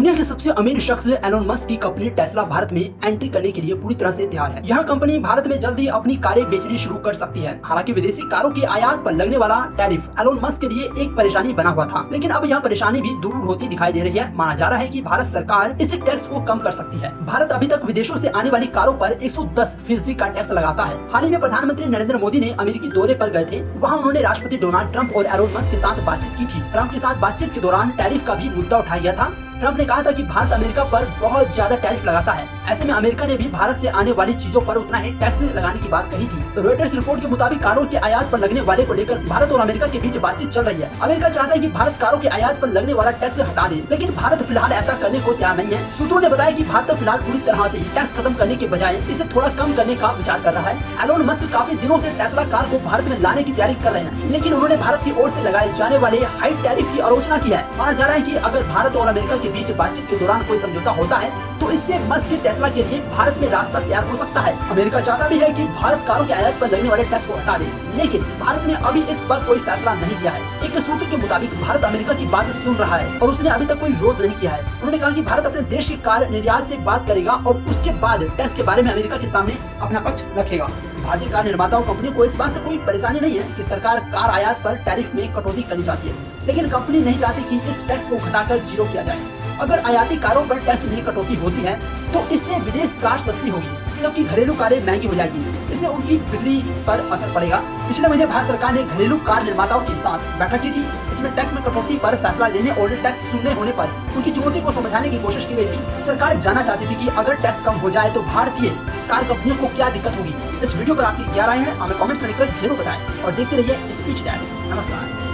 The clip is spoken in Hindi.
दुनिया के सबसे अमीर शख्स एलोन मस्क की कंपनी टेस्ला भारत में एंट्री करने के लिए पूरी तरह से तैयार है। यह कंपनी भारत में जल्द ही अपनी कारें बेचनी शुरू कर सकती है। हालांकि विदेशी कारों की आयात पर लगने वाला टैरिफ एलोन मस्क के लिए एक परेशानी बना हुआ था, लेकिन अब यह परेशानी भी दूर होती दिखाई दे रही है। माना जा रहा है कि भारत सरकार इस टैक्स को कम कर सकती है। भारत अभी तक विदेशों से आने वाली कारों पर 110% का टैक्स लगाता है। हाल ही में प्रधानमंत्री नरेंद्र मोदी ने अमेरिकी दौरे पर गए थे। वहाँ उन्होंने राष्ट्रपति डोनाल्ड ट्रंप और एलोन मस्क के साथ बातचीत की थी। ट्रंप के साथ बातचीत के दौरान टैरिफ का भी मुद्दा उठाया गया था। ट्रंप ने कहा था कि भारत अमेरिका पर बहुत ज्यादा टैरिफ लगाता है। ऐसे में अमेरिका ने भी भारत से आने वाली चीजों पर उतना ही टैक्स लगाने की बात कही थी। रॉयटर्स रिपोर्ट के मुताबिक कारों के आयात पर लगने वाले को लेकर भारत और अमेरिका के बीच बातचीत चल रही है। अमेरिका चाहता है कि भारत कारों के आयात पर लगने वाला टैक्स हटा दे, लेकिन भारत फिलहाल ऐसा करने को तैयार नहीं है। सूत्रों ने बताया कि भारत फिलहाल पूरी तरह से टैक्स खत्म करने के बजाय इसे थोड़ा कम करने का विचार कर रहा है। एलोन मस्क काफी दिनों से टेस्ला कार को भारत में लाने की तैयारी कर रहे हैं, लेकिन उन्होंने भारत की ओर से लगाए जाने वाले हाई टैरिफ की आलोचना की है। माना जा रहा है कि अगर भारत और अमेरिका के बीच बातचीत के दौरान कोई समझौता होता है तो इससे मस्क की टेस्ला के लिए भारत में रास्ता तैयार हो सकता है। अमेरिका चाहता भी है कि भारत कारों के आयात पर लगने वाले टैक्स को हटा दे, लेकिन भारत ने अभी इस पर कोई फैसला नहीं किया है। एक सूत्र के मुताबिक भारत अमेरिका की बात सुन रहा है और उसने अभी तक कोई विरोध नहीं किया है। उन्होंने कहा कि भारत अपने देश की कार निर्यात से बात करेगा और उसके बाद टैक्स के बारे में अमेरिका के सामने अपना पक्ष रखेगा। भारतीय कार निर्माताओं कंपनियों को इस बात से कोई परेशानी नहीं है कि सरकार कार आयात पर टैरिफ में कटौती करनी चाहती है, लेकिन कंपनी नहीं चाहती कि इस टैक्स को घटाकर जीरो किया जाए। अगर आयाती कारों पर टैक्स में कटौती होती है तो इससे विदेश कार सस्ती होगी, जबकि घरेलू कारें महंगी हो जाएगी। इससे उनकी बिक्री पर असर पड़ेगा। पिछले महीने भारत सरकार ने घरेलू कार निर्माताओं के साथ बैठक की थी। इसमें टैक्स में कटौती पर फैसला लेने और टैक्स शून्य होने पर उनकी चुनौती को समझाने की कोशिश की गई थी। सरकार जानना चाहती थी कि अगर टैक्स कम हो जाए तो भारतीय कार कंपनियों को क्या दिक्कत होगी। इस वीडियो पर आपकी क्या राय है हमें कमेंट्स में लिखकर जरूर बताएं और देखते रहिए स्पीच डैड। नमस्कार।